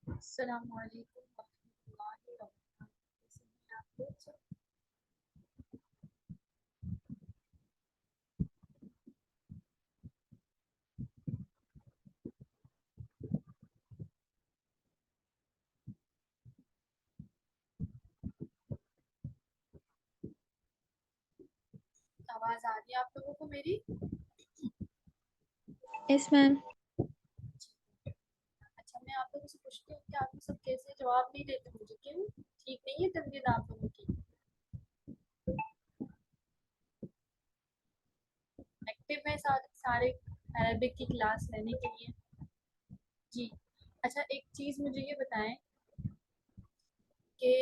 السلام علیکم ورحمۃ اللہ وبرکاتہ. کیسے ہیں آپ لوگ سب؟ آواز آ رہی ہے آپ لوگوں کو میری؟ یس میم. اچھا، میں آپ لوگوں سے پوچھتی ہوں کہ آپ لوگ سب کیسے جواب نہیں دیتے مجھے؟ کیوں ٹھیک نہیں ہے طبیعت آپ لوگوں کی؟ ایکٹیو ہے سارے عربک کی کلاس لینے کے لیے؟ جی. اچھا، ایک چیز مجھے یہ بتائیں کہ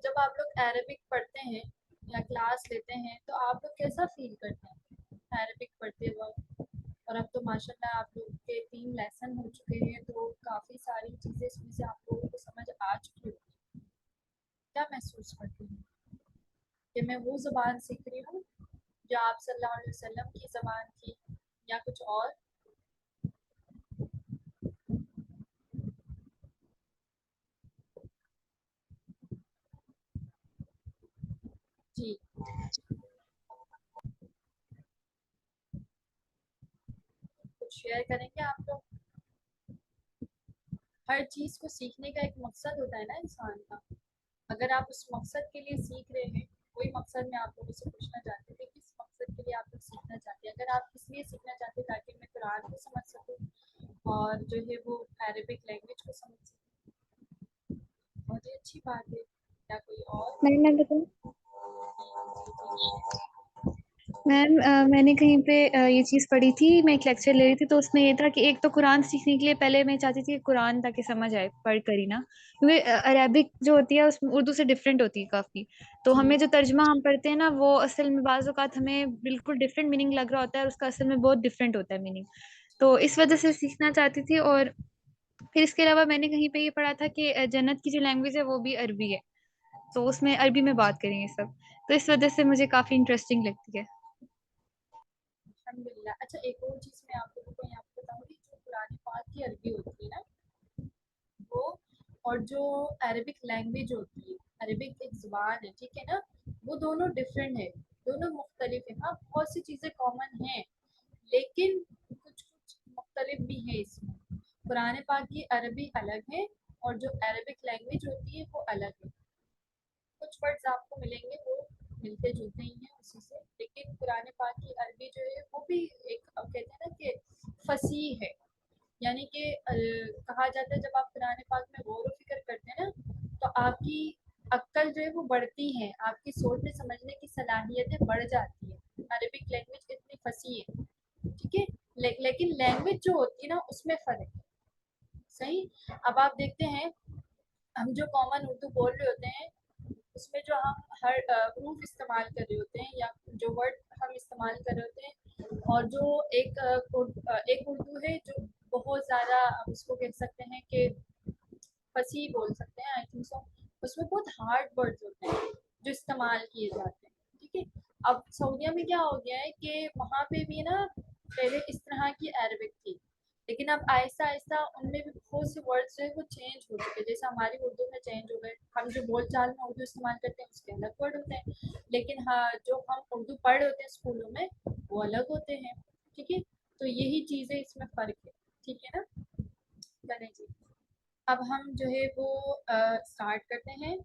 جب آپ لوگ عربک پڑھتے ہیں یا کلاس لیتے ہیں تو آپ لوگ کیسا فیل کرتے ہیں عربک پڑھتے وقت؟ اور اب تو ماشاء اللہ آپ لوگ کے 3 لیسن ہو چکے ہیں تو کافی ساری چیزیں اس میں سے آپ لوگوں کو سمجھ آ چکی ہوگی. کیا محسوس کرتی ہوں کہ میں وہ زبان سیکھ رہی ہوں جو آپ صلی اللہ علیہ وسلم کی زبان تھی یا کچھ اور؟ جی. کچھ شیئر کریں گے آپ لوگ؟ ہر چیز کو سیکھنے کا ایک مقصد ہوتا ہے نا انسان کا. اگر آپ اس مقصد کے لیے سیکھ رہے ہیں، کوئی مقصد میں آپ لوگوں سے پوچھنا چاہتے تھے کس مقصد کے لیے آپ لوگ سیکھنا چاہتے ہیں؟ اگر آپ اس لیے سیکھنا چاہتے ہیں تاکہ میں قرآن کو سمجھ سکوں اور جو ہے وہ عربک لینگویج کو سمجھ سکوں، بہت ہی اچھی بات ہے. کیا کوئی اور؟ میں بتاؤں جی. میم، میں نے کہیں پہ یہ چیز پڑھی تھی. میں ایک لیکچر لے رہی تھی تو اس میں یہ تھا کہ ایک تو قرآن سیکھنے کے لیے پہلے میں چاہتی تھی کہ قرآن تاکہ سمجھ آئے پڑھ کر ہی نا، کیونکہ عربک جو ہوتی ہے اس میں اردو سے ڈفرینٹ ہوتی ہے کافی. تو جی. ہمیں جو ترجمہ ہم پڑھتے ہیں نا وہ اصل میں بعض اوقات ہمیں بالکل ڈفرینٹ میننگ لگ رہا ہوتا ہے اور اس کا اصل میں بہت ڈفرینٹ ہوتا ہے میننگ. تو اس وجہ سے سیکھنا چاہتی تھی. اور پھر اس کے علاوہ میں نے کہیں پہ یہ پڑھا تھا کہ جنت کی جو لینگویج ہے وہ بھی عربی ہے، تو اس میں عربی میں بات کریں گے سب. تو اس وجہ سے مجھے کافی انٹرسٹنگ لگتی ہے. الحمد للہ. اچھا، ایک اور چیز میں آپ لوگوں کو یہاں پہ بتاؤں گی. جو قرآن پاک کی عربی ہوتی ہے نا وہ، اور جو عربک لینگویج ہوتی ہے، عربک ایک زبان ہے، ٹھیک ہے نا، وہ دونوں ڈفرینٹ ہے، دونوں مختلف ہیں. ہاں، بہت سی چیزیں کامن ہیں لیکن کچھ کچھ مختلف بھی ہیں اس میں. قرآن پاک کی عربی الگ ہے اور جو عربک لینگویج ہوتی ہے وہ الگ ہے. کچھ ورڈز آپ کو ملیں گے وہ ملتے جلتے ہی ہیں اسی سے، لیکن قرآن پاک کی عربی جو ہے وہ بھی ایک، اب کہتے ہیں نا کہ فصیح ہے. یعنی کہ کہا جاتا ہے جب آپ قرآن پاک میں غور و فکر کرتے ہیں نا تو آپ کی عقل جو ہے وہ بڑھتی ہے، آپ کی سوچنے سمجھنے کی صلاحیتیں بڑھ جاتی ہیں. عربک لینگویج اتنی فصیح ہے، ٹھیک ہے. لیکن لینگویج جو ہوتی ہے نا اس میں فرق ہے. صحیح. اب آپ دیکھتے ہیں ہم جو کامن اردو بول رہے ہوتے ہیں اس میں جو ہم ہر حروف استعمال کر رہے ہوتے ہیں یا جو ورڈ ہم استعمال کر رہے ہوتے ہیں، اور جو ایک اردو ہے جو بہت زیادہ ہم اس کو کہہ سکتے ہیں کہ فصیح بول سکتے ہیں، آئی تھنک سو. اس میں بہت ہارڈ ورڈز ہوتے ہیں جو استعمال کیے جاتے ہیں، ٹھیک ہے. اب سعودیہ میں کیا ہو گیا ہے کہ وہاں پہ بھی نا پہلے اس طرح کی عربک تھی، لیکن اب آہستہ آہستہ ان میں بھی بہت سے ورڈز جو ہے وہ چینج ہو چکے. جیسے ہماری اردو میں چینج ہو گئے، ہم جو بول چال میں اردو استعمال کرتے ہیں اس کے الگ ورڈ ہوتے ہیں، لیکن ہاں جو ہم اردو پڑھ رہے ہوتے ہیں اسکولوں میں وہ الگ ہوتے ہیں، ٹھیک ہے. تو یہی چیزیں اس میں فرق ہے، ٹھیک ہے نا. چلیں جی، اب ہم جو ہے وہ اسٹارٹ کرتے ہیں.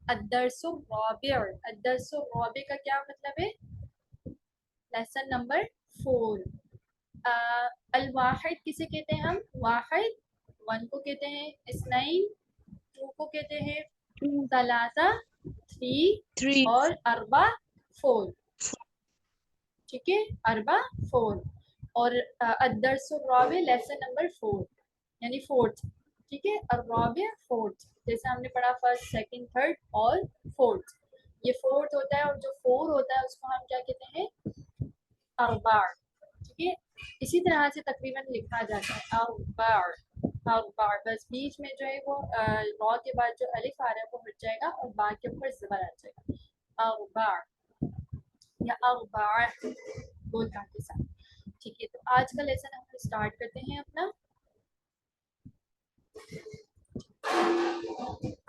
الدرس الرابع. الدرس الرابع کا کیا مطلب ہے؟ Lesson number 4. الواحد کسے کہتے ہیں ہم؟ واحد 1 کو کہتے ہیں، اثنین 2 کو کہتے ہیں، ثلاثہ 3 3. اور اربع 4. ٹھیک ہے، اربع 4. اور الدرس الرابع لیسن نمبر 4 یعنی 4th، ٹھیک ہے. الرابع 4th، جیسے ہم نے پڑھا فرسٹ سیکنڈ تھرڈ اور 4th. یہ 4th ہوتا ہے اور جو 4 ہوتا ہے اس کو ہم کیا کہتے ہیں؟ اربع، ٹھیک ہے. اسی طرح سے تقریباً لکھا جاتا ہے اربع اربع. بس بیچ میں جو ہے وہ را کے بعد جو الف آ رہا ہے وہ ہٹ جائے گا اور با کے اوپر زبر آ جائے گا. اربع یا اربع بول کے ساتھ. ٹھیک ہے، تو آج کا لیسن ہم اسٹارٹ کرتے ہیں اپنا.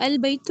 البيت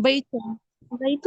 بيت بيت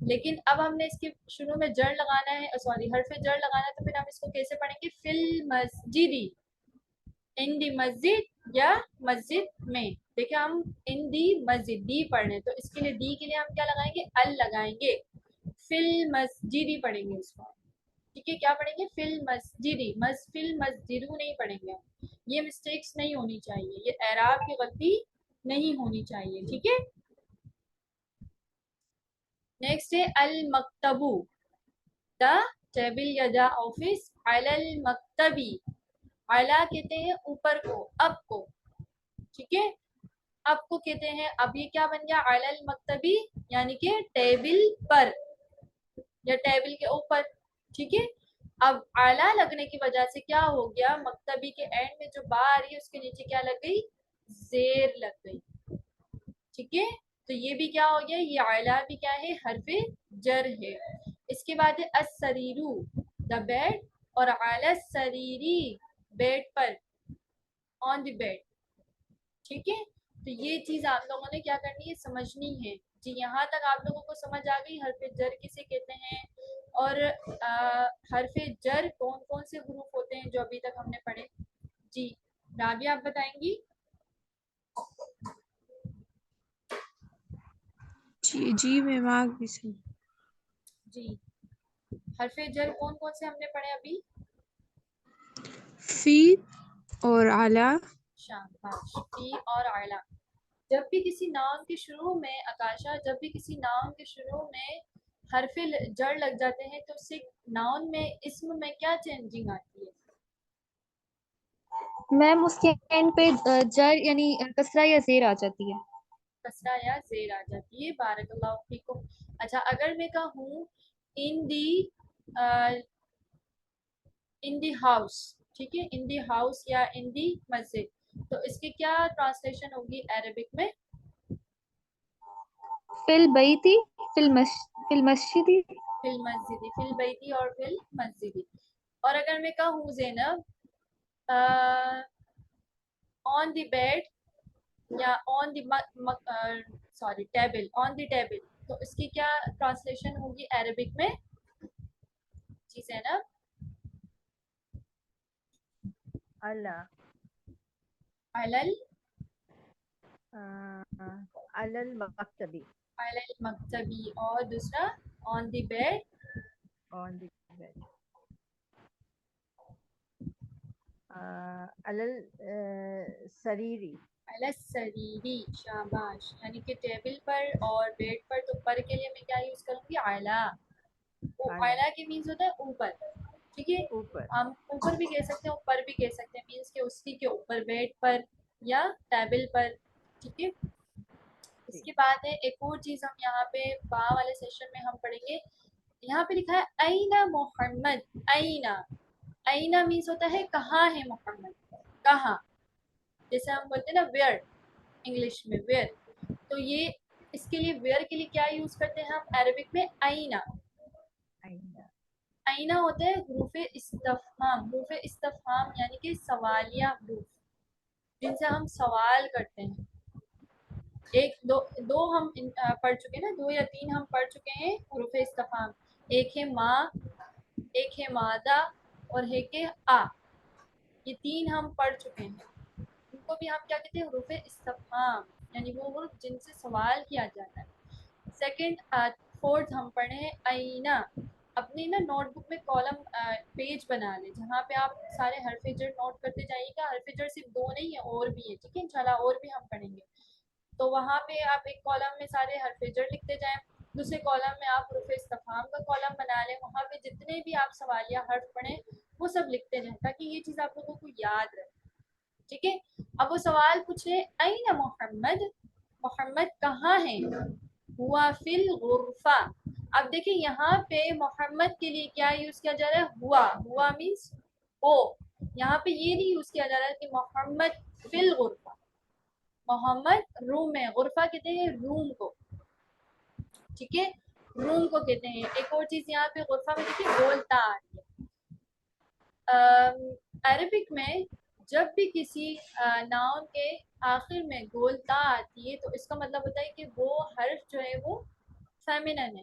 لیکن اب ہم نے اس کے شروع میں جڑ لگانا ہے، سوری حرف جڑ لگانا ہے، تو پھر ہم اس کو کیسے پڑھیں گے؟ فی المسجدی، ان دی مسجد یا مسجد میں. دیکھیں ہم ان دی مسجد دی پڑھ رہے ہیں، تو اس کے لیے دی کے لیے ہم کیا لگائیں گے؟ ال لگائیں گے. فی المسجدی پڑھیں گے اس کو، ٹھیک ہے؟ کیا پڑھیں گے؟ فی المسجدی، فی المسجدو نہیں پڑھیں گے. یہ مسٹیکس نہیں ہونی چاہیے، یہ اعراب کی غلطی نہیں ہونی چاہیے، ٹھیک ہے؟ نیکسٹ ہے المکتبو، دا ٹیبل یا دا آفس، علی المکتبی، اعلیٰ کہتے ہیں اوپر کو، اب کو، ٹھیک ہے؟ اب کو کہتے ہیں، اب یہ کیا بن گیا؟ علی المکتبی یعنی کہ ٹیبل پر یا ٹیبل کے اوپر، ٹھیک ہے؟ اب اعلیٰ لگنے کی وجہ سے کیا ہو گیا؟ مکتبی کے اینڈ میں جو با آ رہی ہے اس کے نیچے کیا لگ گئی؟ زیر لگ گئی، ٹھیک ہے؟ تو یہ بھی کیا ہو گیا؟ یہ اعلیٰ بھی کیا ہے؟ حرف جر ہے. اس کے بعد ہے السریرو، دا بیڈ، اور علی السریری، bed per, on the bed, ٹھیک ہے؟ تو یہ چیز آپ لوگوں نے کیا کرنی ہے؟ سمجھنی ہے. جی یہاں تک آپ لوگوں کو سمجھ آ گئی حرف جر کسے کہتے ہیں، اور حرف جر کون کون سے حروف ہوتے ہیں جو ابھی تک ہم نے پڑھے؟ جی رابعہ آپ بتائیں گی؟ جی میم آ گئی سمجھ. جی حرف جر کون کون سے ہم نے پڑھے ابھی؟ فی اور اعلیٰ. شاباش، فی اور اعلیٰ. جب بھی کسی نام کے شروع میں آکاشا، جب بھی کسی نام کے شروع میں حرف جڑ لگ جاتے ہیں تو اس سے ناؤن میں، اسم میں کیا چینجنگ آتی ہے؟ میم اس کے اینڈ پہ جر یعنی کسرہ یا زیر آ جاتی ہے. کسرہ یا زیر آ جاتی ہے. بارک اللہ فیکم. اچھا اگر میں کہوں ان دی ہاؤس، ٹھیک ہے؟ ان دی ہاؤس یا ان دی مسجد، تو اس کی کیا ٹرانسلیشن ہوگی عربک میں؟ فی البیتی، فی المسجدی. فی المسجدی، فی البیتی اور فی المسجدی. اور اگر میں کہوں زینب آن دی بیڈ یا on the sorry table, on the table, تو اس کی کیا ٹرانسلیشن ہوگی عربک میں؟ جی زینب. اللہ، علل علی المکتبی، علی المکتبی، اور دوسرا آن the bed. On the bed, علی السریری، علی السریری. شاباش، یعنی کہ ٹیبل پر اور بیڈ پر. تو پر کے لیے میں کیا یوز کروں گی؟ اعلیٰ. اعلیٰ کے مینس ہوتا ہے اوپر، ٹھیک ہے؟ اوپر. ہم اوپر بھی کہہ سکتے ہیں، اوپر بھی کہہ سکتے ہیں، مینس کہ اسی کے اوپر، بیڈ پر یا ٹیبل پر، ٹھیک ہے؟ اس کے بعد ہے ایک اور چیز ہم یہاں پہ با والے سیشن میں ہم پڑھیں گے. یہاں پہ لکھا ہے اینا محمد. اینا، اینا مینس ہوتا ہے کہاں ہے محمد، کہاں. جیسے ہم بولتے ہیں نا ویئر، انگلش میں ویئر. تو یہ اس کے لیے ویئر کے لیے کیا یوز کرتے ہیں ہم عربک میں؟ اینا. اینا ہوتے ہیں حروف استفہام. حروف استفہام یعنی کہ سوالیہ حروف جن سے ہم سوال کرتے ہیں. ایک دو ہم پڑھ چکے ہیں نا، 2 یا 3 ہم پڑھ چکے ہیں حروف استفہام. ایک ہے ماں، ایک ہے مادہ، اور ایک ہے آ. یہ 3 ہم پڑھ چکے ہیں. ان کو بھی ہم کیا کہتے ہیں؟ حروف استفہام، یعنی وہ حروف جن سے سوال کیا جاتا ہے. سیکنڈ، فورتھ ہم پڑھے ہیں اینا. اپنی نا نوٹ بک میں کالم پیج بنا لیں جہاں پہ آپ سارے حرف جر نوٹ کرتے جائیے گا. حرف جر صرف 2 نہیں ہے، اور بھی ہے، ٹھیک ہے؟ انشاءاللہ اور بھی ہم پڑھیں گے. تو وہاں پہ آپ ایک کالم میں سارے حرف جر لکھتے جائیں، دوسرے کالم میں آپ حروف استفہام کا کالم بنا لیں، وہاں پہ جتنے بھی آپ سوالیہ حرف پڑھیں وہ سب لکھتے جائیں تاکہ یہ چیز آپ لوگوں کو یاد رہے، ٹھیک ہے؟ اب وہ سوال پوچھے این محمد، محمد کہاں ہے؟ ہوا فی الغرفہ. اب دیکھیں یہاں پہ محمد کے لیے کیا یوز کیا جا رہا ہے؟ ہوا. ہوا مینس او. یہاں پہ یہ نہیں یوز کیا جا رہا ہے کہ محمد فی الغرفہ. محمد روم میں، غرفہ کہتے ہیں روم کو، ٹھیک ہے؟ روم کو کہتے ہیں. ایک اور چیز یہاں پہ غرفہ میں دیکھیے بولتا آ رہی ہے. عربک میں جب بھی کسی ناؤن کے آخر میں گولتا آتی ہے تو اس کا مطلب ہوتا ہے کہ وہ حرف جو ہے وہ فیمینن ہے.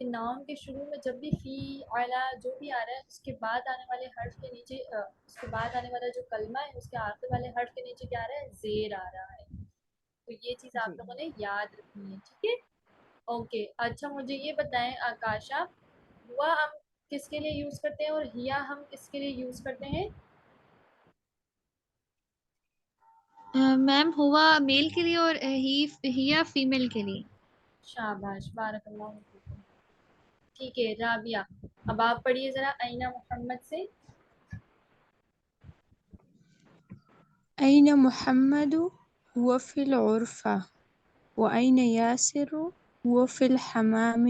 کہ ناؤن کے شروع میں جب بھی فی علا جو بھی آ رہا ہے اس کے بعد آنے والے حرف کے نیچے اس کے بعد آنے والا جو کلمہ ہے اس کے آخر والے حرف کے نیچے کیا آ رہا ہے؟ زیر آ رہا ہے. تو یہ چیز آپ جی لوگوں نے یاد رکھنی ہے. ٹھیک ہے اوکے. اچھا مجھے یہ بتائیں آکاشا، ہوا ہم کس کے لیے یوز کرتے ہیں اور ہیا ہم کس کے لیے یوز کرتے ہیں؟ میم ہوا میل کے لیے اور ہیا فیمیل کے لیے. شاباش بارک اللہ فیکم. ٹھیک ہے رابعہ، اب آپ پڑھیے ذرا آئینہ محمد سے. أين محمد؟ هو في الغرفة. وأين ياسر؟ هو في الحمام.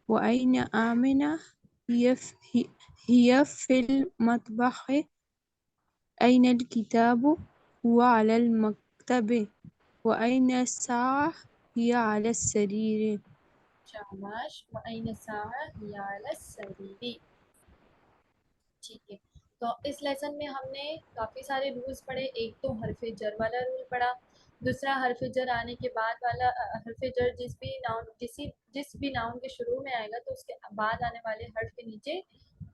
وأين آمنة؟ هي في المطبخ. أين الكتاب؟ هو على المكتب. وأين الساعة؟ هي على السرير. شاباش. وَأَيْنَ السَّاعَةُ هِيَ عَلَى السَّرِيرِ. ٹھیک ہے. تو اس لیسن میں ہم نے کافی سارے رولز پڑھے. ایک تو حرف جر والا رول پڑھا، دوسرا حرف جر آنے کے بعد والا حرف جر جس بھی ناؤن کے شروع میں آئے گا تو اس کے بعد آنے والے حرف کے نیچے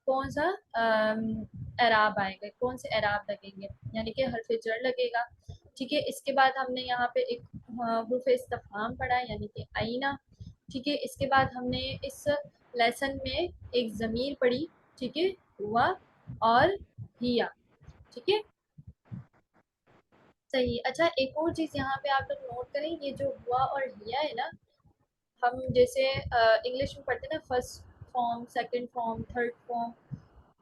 کون سا اعراب آئے گا، کون سے اعراب لگیں گے، یعنی کہ حرف جر لگے گا. ٹھیک ہے. اس کے بعد ہم نے یہاں پہ ایک حرف استفہام پڑھا یعنی کہ آئینہ. ٹھیک ہے. اس کے بعد ہم نے اس لیسن میں ایک ضمیر پڑھی. ٹھیک ہے. ہوا اور ہیا. ٹھیک ہے صحیح. اچھا ایک اور چیز یہاں پہ آپ لوگ نوٹ کریں، یہ جو ہوا اور ہیا ہے نا، ہم جیسے انگلش میں پڑھتے ہیں نا first form, second form, third form,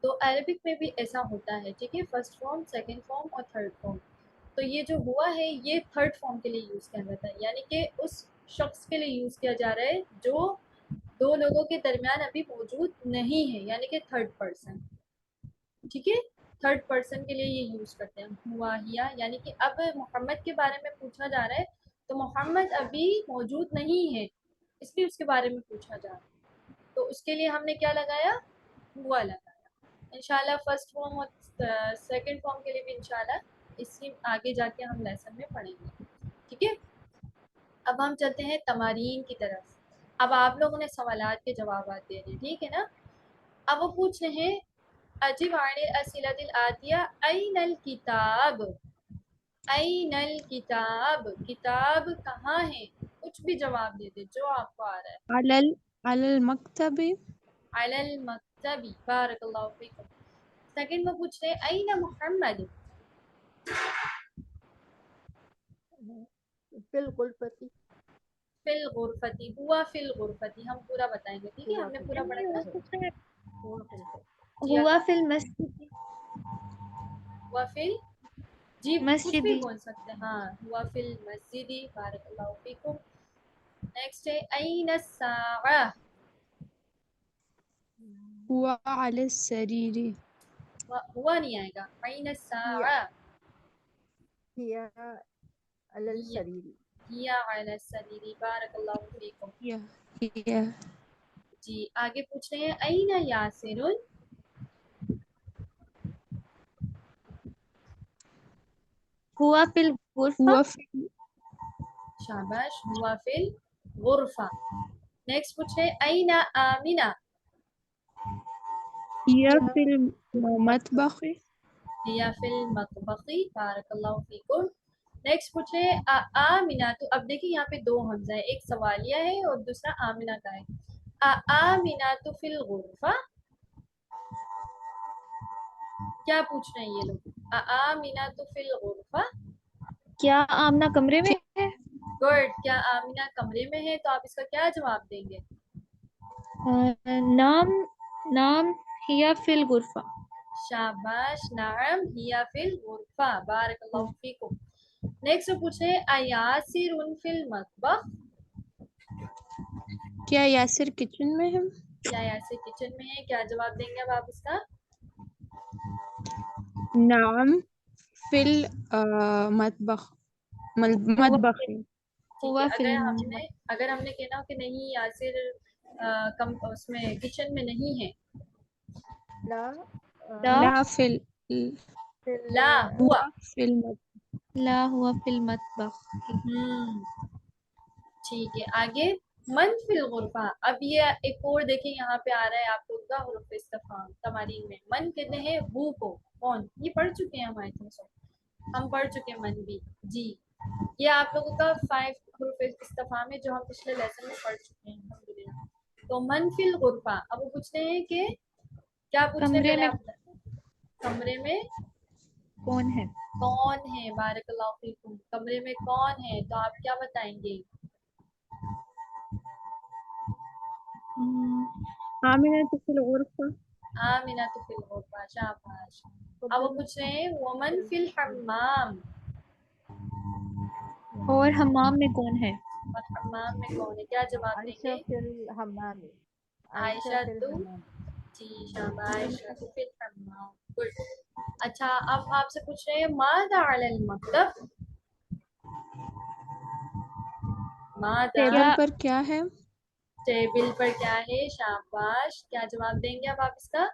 تو عربک میں بھی ایسا ہوتا ہے. ٹھیک ہے. فرسٹ فارم، سیکنڈ فارم اور تھرڈ فارم. تو یہ جو ہوا ہے یہ تھرڈ فارم کے لیے یوز کیا جاتا ہے، یعنی کہ اس شخص کے لیے یوز کیا جا رہا ہے جو دو لوگوں کے درمیان ابھی موجود نہیں ہے، یعنی کہ تھرڈ پرسن. ٹھیک ہے. تھرڈ پرسن کے لیے یہ یوز کرتے ہیں ہوا ہیا، یعنی کہ اب محمد کے بارے میں پوچھا جا رہا ہے تو محمد ابھی موجود نہیں ہے اس لیے اس کے بارے میں پوچھا جا رہا ہے، تو اس کے لیے ہم نے کیا لگایا؟ ہوا لگایا. انشاءاللہ فرسٹ فارم اور سیکنڈ فارم کے لیے بھی انشاءاللہ اس کی آگے جا کے ہم لیسن میں پڑھیں گے. ٹھیک ہے. اب ہم چلتے ہیں تمارین کی طرف. اب آپ لوگوں نے سوالات کے جوابات دے دیں. ٹھیک ہے نا. اب وہ پوچھ رہے ہیں اجب عن الاسئلۃ الآتیہ این الکتاب. این الکتاب، کتاب کہاں ہے؟ کچھ بھی جواب دے دے جو آپ کو آ رہا ہے. على المكتب. علی المکتب. بارک اللہ فیکم. سیکنڈ میں پوچھ رہے ہیں این محمد؟ فی الغرفتی. فی الغرفتی. ہوا فی الغرفتی. ہم پورا بتائیں گے. ٹھیک ہے. ہوا ہم نے فی پورا پڑھا تھا نا. الغرفتی. ہوا فی الغرفتی. جی ہوا آقا. فی المسجد. ہوا فی جی کچھ بھی مسجدی. بول سکتے ہیں. ہاں ہوا فی المسجد. بارک اللہ فیکم. نیکسٹ ہے این الساعہ. هو على السرير. ہوا نہیں آئے گا. این الساعہ. ہی علی ہی السریر. ہی علی السریر. بارک اللہ فیکم. هي جی آگے پوچھ رہے ہیں این یاسر. ہوا فی الغرفہ. هو في شاباش. ہوا فی الغرفہ. نیکسٹ پوچھ رہے ہیں این آمنہ. هي ہی في فی المطبخ. المطبخ. یا فی المطبخ. بارک اللہ فیکم. نیکسٹ پوچھ رہے ہیں آمنہ. تو اب دیکھیں یہاں پہ دو حمزہ ہے، ایک سوالیہ ہے اور دوسرا آمنہ کا ہے. آمنہ تو فی الغرفہ. کیا پوچھ رہے ہیں یہ لوگ؟ آمنہ تو فی الغرفہ. کیا آمنہ کمرے میں ہے؟ گڈ. کیا آمنہ کمرے میں ہے؟ تو آپ اس کا کیا جواب دیں گے؟ نام نام ہیا فی الغرفہ. شاباش. نعم ہی فی الغرفہ. بارک اللہ فیکم. نیکسٹ پوچھ رہے ہیں ایاسر فی المطبخ. کیا یاسر کچن میں ہے؟ کیا یاسر کچن میں ہے؟ کیا جواب دیں گے اب آپ اس کا؟ نعم في المطبخ. مطبخ. ٹھیک ہے. ہوا فی اگر ہم نے کہنا ہو کہ نہیں یاسر اس میں کچن میں نہیں ہے. لا لا في فی لا هو ہوا. في المطبخ. لا ہوا فی المطبخ. ٹھیک ہے. آگے من فی الغرفہ. اب یہ ایک اور دیکھیں یہاں پہ آ رہا ہے آپ لوگ کا حروف استفہام تمارین میں. من کہتے ہیں وہ کو. کون؟ یہ پڑھ چکے ہیں ہمارے تھنک سو. ہم پڑھ چکے ہیں من بھی. جی یہ آپ لوگوں کا 5 حروف استفہام ہے جو ہم پچھلے لیسن میں پڑھ چکے ہیں الحمدللہ. تو من فی الغرفہ. اب وہ پوچھتے ہیں کہ کیا پوچھنے کمرے پہلے میں آپ کمرے میں کون ہے؟ کون ہے. بارک اللہ فیکم. کمرے میں کون ہے تو آپ کیا بتائیں گے؟ عاملة في الغرفة. آمنہ تو فی الغرفہ. شاباش. اب وہ پوچھ رہے ہیں ومن فی الحمام. اور حمام میں کون ہے؟ اور حمام میں کون ہے؟ کیا جواب دیں عائشہ گے؟ فی الحمام. عائشہ فی تو. الحمام. جی شاباش. عائشہ تو فی الحمام. گڈ. اچھا اب آپ سے پوچھ رہے ہیں ماذا علی المکتب. ماذا ٹیبل پر کیا ہے؟ ٹیبل پر کیا ہے. شاباش. کیا جواب دیں گے اب آپ اس کا؟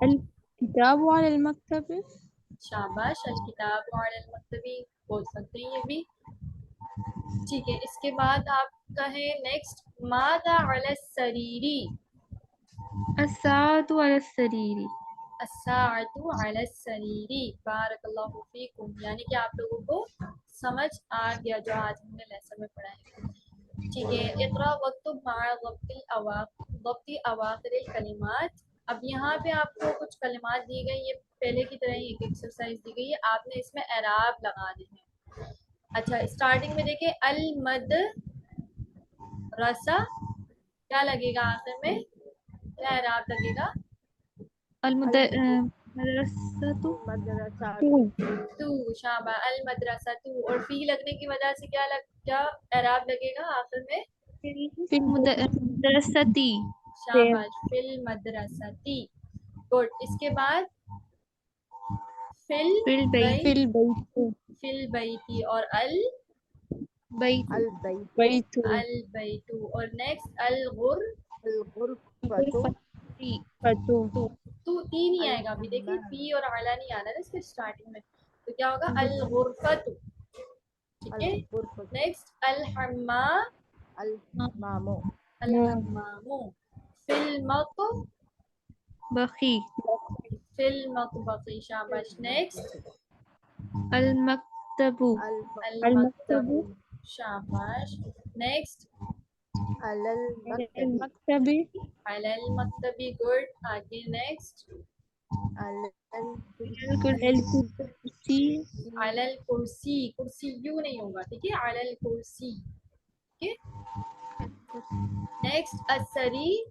الكتاب على المكتب. شاباش. الکتاب علی المکتبی بول سکتے ہیں یہ بھی. ٹھیک ہے. اس کے بعد آپ کہیں نیکسٹ ماذا علی السریری. الساعة على السرير. الساعۃ علی السریری. بارک اللہ فیکم. یعنی کہ آپ لوگوں کو سمجھ آ گیا جو آج ہم نے لیسن میں پڑھا ہے. ٹھیک ہے. اقرا واکتب مع ضبط اواخر الکلمات. اب یہاں پہ آپ کو کچھ کلمات دی گئی. یہ پہلے کی طرح ایک ایکسرسائز دی گئی ہے. آپ نے اس میں اعراب لگانے ہیں. اچھا اسٹارٹنگ میں دیکھیں المد رسا. کیا لگے گا آخر میں؟ کیا اعراب لگے گا؟ مدرسة مدرسہ. تو. شابہ. المدرسہ تو. اور فی لگنے کی وجہ سے کیا اعراب لگے گا آخر میں؟ مدرستي. شاباش. فی المدرستی. گڈ. اس کے بعد فل في البيت. في البيت. فی البیتی اور بيت. البیت. بيت. البیت اور نیکسٹ الغرفۃ. فتو. تو تین ہی آئے گا. ابھی دیکھیے فی اور اعلیٰ نہیں آنا نا اس کے اسٹارٹنگ میں. تو کیا ہوگا الغرفۃ. ٹھیک ہے. الغرفۃ. نیکسٹ الحمام. الحمام. الحمام. فی المطبخ. بخي. فی المطبخ. شاباش. نیکسٹ المكتب. المکتب. شاباش. نیکسٹ علی المکتب. المكتب. علی المکتب. گڈ. آگے نیکسٹ علی الكرسي. علی الکرسی. کرسی یوں نہیں ہوگا. ٹھیک ہے. علی الکرسی. ٹھیک ہے. نیکسٹ السریر.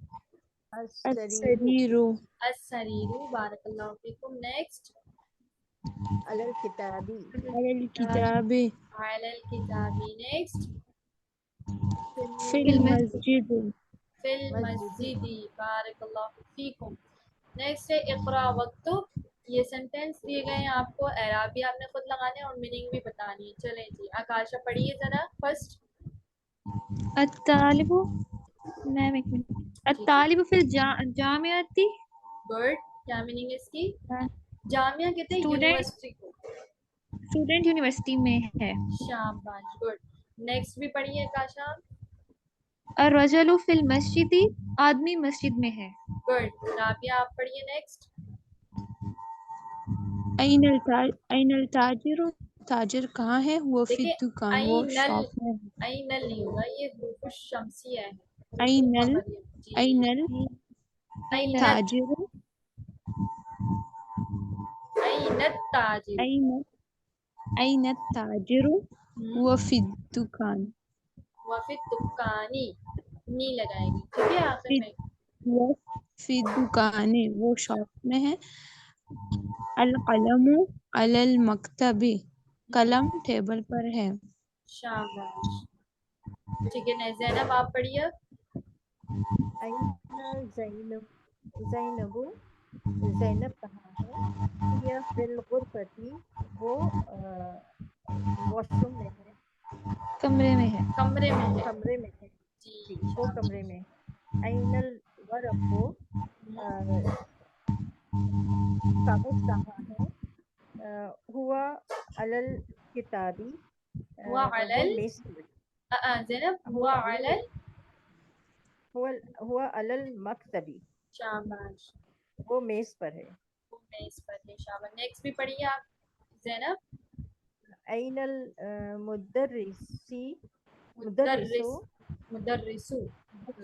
السریر. السریر. بارک اللہ فیکم. نیکسٹ علی الکتاب. على الكتاب. علی الکتاب. نیکسٹ في المسجد. فی المسجد. بارک اللہ فیکم. نیکسٹ ہے اقرا واکتب. یہ سینٹینس دیے گئے ہیں آپ کو. اعراب بھی آپ نے خود لگانے اور میننگ بھی بتانی ہے. چلیں جی آکاشا پڑھیے ذرا فرسٹ. الطالب. میم ایک منٹ. الطالب في الجامعة. گڈ. کیا میننگ ہے اس کی؟ جامعہ کہتے ہیں اسٹوڈینٹ. یونیورسٹی کو. اسٹوڈینٹ یونیورسٹی میں ہے. شاباش. گڈ. نیکسٹ بھی پڑھیے آکاشا. الرجل في المسجد. آدمی مسجد میں ہے. گڈ. رابعہ آپ پڑھیے نیکسٹ. أين التاجر. تاجر کہاں ہے؟ وہ فی دیکھیں الدکان. وہ شاپ میں. اینل نہیں ہوگا. یہ حروف الشمسیہ ہے. أين جی أين اینت. التاجر. اینت تاجر. أين التاجر. وہ فی الدکان. وفی الدکانی. نی لگائے گی. ٹھیک ہے. آخر میں وہ فی الدکان. وہ شاپ میں ہے. القلم على المكتب. قلم ٹیبل پر ہے. شاباش. ٹھیک ہے. زینب آپ پڑھیے. این زینب. زینب کہاں ہے؟ یہ فی الغرفتی. وہ واش روم میں ہے. کمرے میں ہے. کمرے میں ہے. کمرے میں ہے. جی جی وہ کمرے میں. این الورق. کاغذ کہاں ہے؟ ہوا علی الکتابی. ہوا وہ علل میز پر زینب ہوا علل ہوا علل مکتبی، شاباش، وہ میز پر ہے. وہ میز پر ہے. شاباش. نیکسٹ بھی پڑھیے آپ زینب. این المدرسی مدرس، مدرسو مدرسو.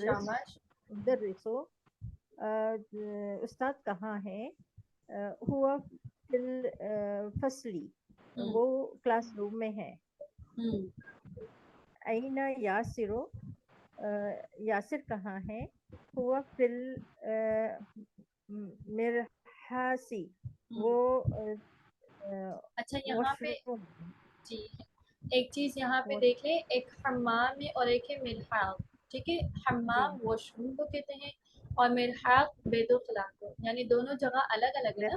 شاباش. مدرسو استاد کہاں ہے؟ ہوا فی الفصلی، وہ کلاس روم میں ہے. این یاسرو یاسر کہاں ہے؟ ہوا فی المرحاسی، وہ اچھا یہاں واش پہ روم. جی ایک چیز یہاں پہ دیکھ لیں، ایک حمام ہے اور ایک ہے ملحاق. ٹھیک ہے، حمام واش روم کو کہتے ہیں اور ملحاق بیت الخلاء کو، یعنی دونوں جگہ الگ الگ ہے نا.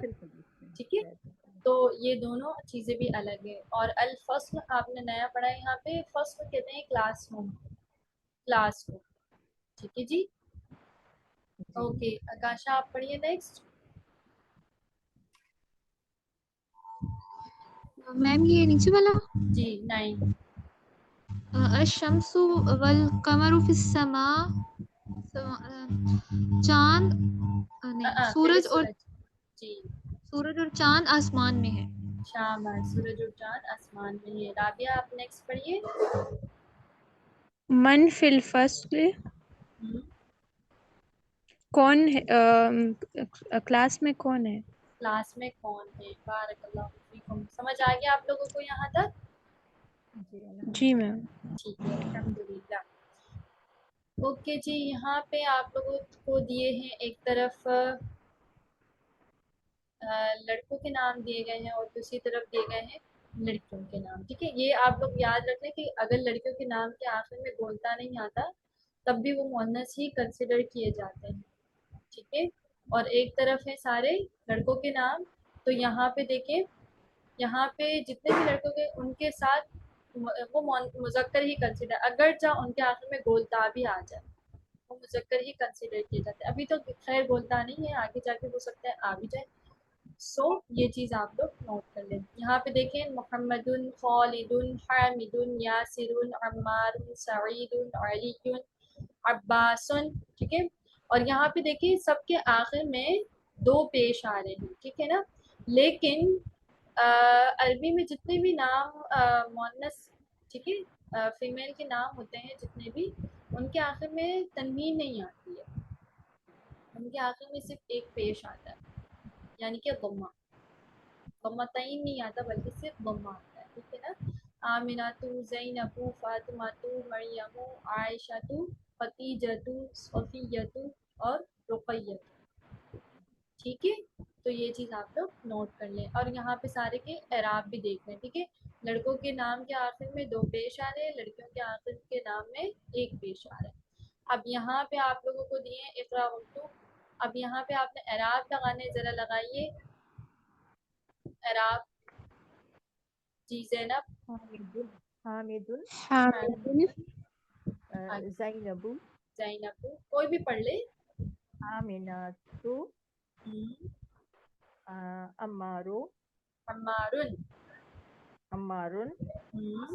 ٹھیک ہے، تو یہ دونوں چیزیں بھی الگ ہے. اور الفصل آپ نے نیا پڑھا ہے، یہاں پہ فصل کہتے ہیں کلاس روم، کلاس روم. ٹھیک ہے جی، اوکے. آکاشا آپ پڑھیے نیکسٹ. میم یہ نیچے والا جی 9. الشمس والقمر فی السماء، چاند نہیں سورج اور جی سورج اور چاند آسمان میں ہے. شاباش، سورج اور چاند آسمان میں ہے. رابعہ آپ نیکسٹ پڑھیے. من فی الفصل، کون ہے کلاس میں کون ہے؟ کلاس میں کون ہے؟ بارک اللہ فیکم. سمجھ آ گیا آپ لوگوں کو یہاں تک؟ جی میم. ٹھیک ہے، الحمدللہ. اوکے جی، یہاں پہ آپ لوگوں کو دیے ہیں ایک طرف لڑکوں کے نام دیے گئے ہیں اور دوسری طرف دیے گئے ہیں لڑکیوں کے نام. ٹھیک ہے، یہ آپ لوگ یاد رکھ لیں کہ اگر لڑکیوں کے نام کے آخر میں بولتا نہیں آتا تب بھی وہ مؤنث ہی کنسیڈر کیے جاتے ہیں. ٹھیک ہے، اور ایک طرف ہے سارے لڑکوں کے نام، تو یہاں پہ دیکھیں، یہاں پہ جتنے بھی لڑکوں کے ان کے ساتھ وہ مذکر ہی کنسیڈر، اگر چاہے ان کے آخر میں گولتا بھی آ جائے وہ مذکر ہی کنسیڈر کیے جاتے ہیں. ابھی تو خیر گولتا نہیں ہے، آگے جا کے ہو سکتا ہے آ بھی جائے. سو یہ چیز آپ لوگ نوٹ کر لیں. یہاں پہ دیکھیں محمد، خالد، حامد، یاسر، عمار، سعید، علی، عباس. ٹھیک ہے، اور یہاں پہ دیکھیں سب کے آخر میں 2 پیش آ رہے ہیں. ٹھیک ہے نا، لیکن عربی میں جتنے بھی نام مؤنث، ٹھیک ہے، فیمیل کے نام ہوتے ہیں جتنے بھی، ان کے آخر میں تنوین نہیں آتی ہے، ان کے آخر میں صرف ایک پیش آتا ہے، یعنی کہ ضمہ تعین نہیں آتا بلکہ صرف ضمہ آتا ہے. ٹھیک ہے نا. آمنہ، زینب، فاطمہ، مریم، عائشہ، خدیجہ، صفیہ اور رقیہ. ٹھیک ہے، تو یہ چیز آپ لوگ نوٹ کر لیں. اور یہاں پہ سارے کے اعراب بھی دیکھ لیں. ٹھیک ہے، لڑکوں کے نام کے آخر میں 2 پیش آ رہے ہیں، لڑکیوں کے آخر کے نام میں 1 پیش آ رہا ہے. اب یہاں پہ آپ لوگوں کو دیے اقرا وقتو. اب یہاں پہ آپ نے اعراب لگانے، ذرا لگائیے اعراب. جی زینب. حامد، زینب، زینب کوئی بھی پڑھ لے. آمنۃ، عمار، عمارن. عمار،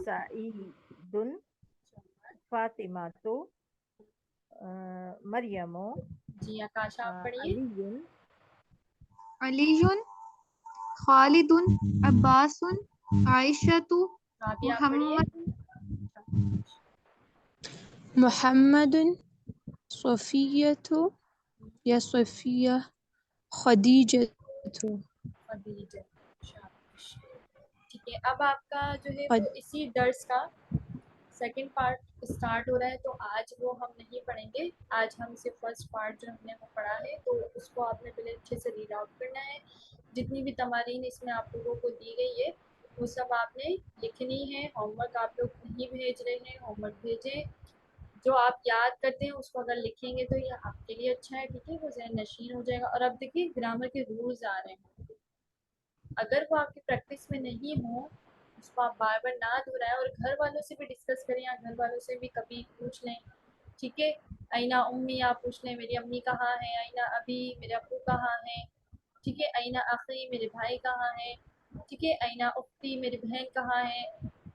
سعید، فاطمہ، مریم، جی آکاشا آپ پڑھیے. علی، علی، خالد، عباس، عائشہ، رابعہ آپ پڑھیے. محمد، صفیہ یا صفیہ، خدیجہ. خدیجہ. شاباش. ٹھیک ہے، اب آپ کا جو ہے وہ اسی درس کا سیکنڈ پارٹ اسٹارٹ ہو رہا ہے، تو آج وہ ہم نہیں پڑھیں گے. آج ہم صرف فرسٹ پارٹ جو ہم نے وہ پڑھا ہے، تو اس کو آپ نے پہلے اچھے سے ریڈ آؤٹ کرنا ہے. جتنی بھی تمارین اس میں آپ لوگوں کو دی گئی ہے وہ سب آپ نے لکھنی ہے. ہوم ورک آپ لوگ نہیں بھیج رہے ہیں، ہوم ورک بھیجیں. جو آپ یاد کرتے ہیں اس کو اگر لکھیں گے تو یہ آپ کے لیے اچھا ہے. ٹھیک ہے، وہ ذہن نشین ہو جائے گا. اور اب دیکھیے گرامر کے رولز آ رہے ہیں، اگر وہ آپ کی پریکٹس میں نہیں ہوں اس کو آپ بار بار نہ دہرائیں، اور گھر والوں سے بھی ڈسکس کریں یا گھر والوں سے بھی کبھی پوچھ لیں. ٹھیک ہے، اینا امی آپ پوچھ لیں میری امی کہاں ہیں، اینا ابی میرے ابو کہاں ہیں. ٹھیک ہے، اینا اخی میرے بھائی کہاں ہیں. ٹھیک ہے، اینا اختی میری بہن کہاں ہے.